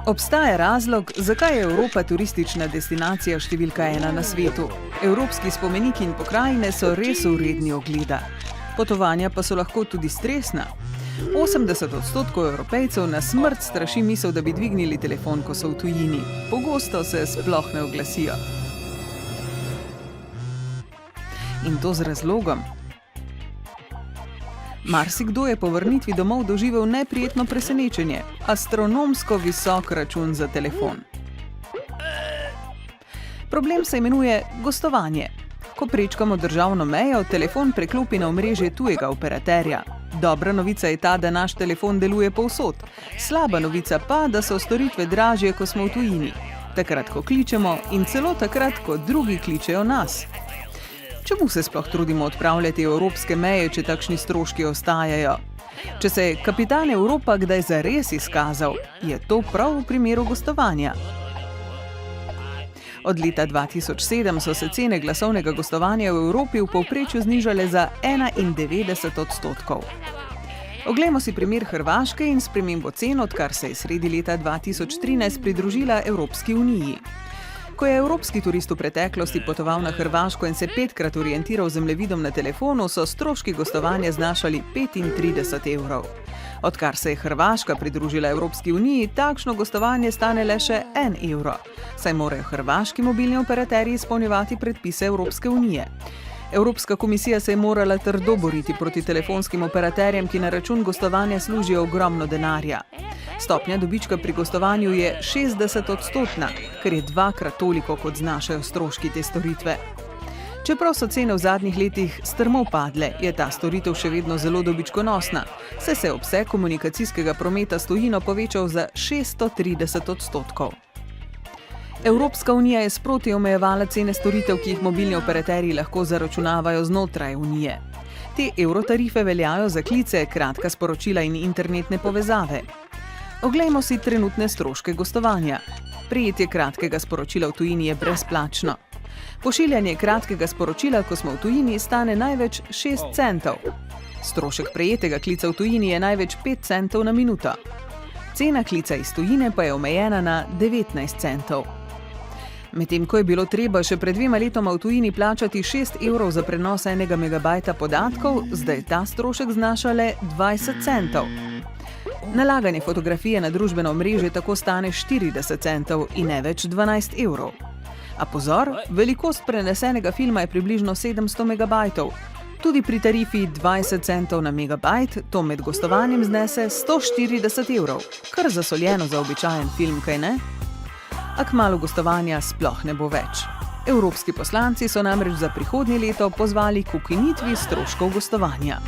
Obstaja razlog, zakaj je Evropa turistična destinacija številka 1 na svetu. Evropski spomeniki in pokrajine so res vredni ogleda. Potovanja pa so lahko tudi stresna. 80% Evropejcev na smrt straši misel, da bi dvignili telefon, ko so v tujini. Pogosto se sploh ne oglasijo. In to z razlogom. Marsikdo je po vrnitvi domov doživel neprijetno presenečenje, astronomsko visok račun za telefon. Problem se imenuje gostovanje. Ko prečkamo državno mejo, telefon preklopi na omrežje tujega operaterja. Dobra novica je ta, da naš telefon deluje povsod. Slaba novica pa, da so storitve dražje, ko smo v tujini. Takrat, ko kličemo in celo takrat, ko drugi kličejo nas. Čemu se sploh trudimo odpravljati evropske meje, če takšni stroški ostajajo? Če se je kapitan Evropa kdaj zares izkazal, je to prav v primeru gostovanja. Od leta 2007 so se cene glasovnega gostovanja v Evropi v povprečju znižale za 91%. Oglejmo si primer Hrvaške in spremembo cen, odkar se je sredi leta 2013 pridružila Evropski uniji. Ko je evropski turist v preteklosti potoval na Hrvaško in se 5-krat orientiral zemljevidom na telefonu, so stroški gostovanja znašali 35 evrov. Odkar se je Hrvaška pridružila Evropski uniji, takšno gostovanje stane le še 1 evro, saj morajo hrvaški mobilni operaterji izpolnjevati predpise Evropske unije. Evropska komisija se je morala trdo boriti proti telefonskim operaterjem, ki na račun gostovanja služijo ogromno denarja. Stopnja dobička pri gostovanju je 60%, kar je 2-krat toliko, kot znašajo stroški te storitve. Čeprav so cene v zadnjih letih strmo padle, je ta storitev še vedno zelo dobičkonosna, saj se je obseg komunikacijskega prometa s tujino povečal za 630%. Evropska unija je sproti omejevala cene storitev, ki jih mobilni operaterji lahko zaračunavajo znotraj unije. Te evrotarife veljajo za klice, kratka sporočila in internetne povezave. Oglejmo si trenutne stroške gostovanja. Prejetje kratkega sporočila v tujini je brezplačno. Pošiljanje kratkega sporočila, ko smo v tujini, stane največ 6 centov. Strošek prejetega klica v tujini je največ 5 centov na minuto. Cena klica iz tujine pa je omejena na 19 centov. Medtem ko je bilo treba še pred 2 letoma v tujini plačati 6 evrov za prenos 1 megabajta podatkov, zdaj ta strošek znaša le 20 centov. Nalaganje fotografije na družbeno omrežje tako stane 40 centov in ne več 12 evrov. A pozor, velikost prenesenega filma je približno 700 megabajtov. Tudi pri tarifi 20 centov na megabajt to med gostovanjem znese 140 evrov. Kar zasoljeno za običajen film, kaj ne? A kmalu gostovanja sploh ne bo več. Evropski poslanci so namreč za prihodnje leto pozvali k ukinitvi stroškov gostovanja.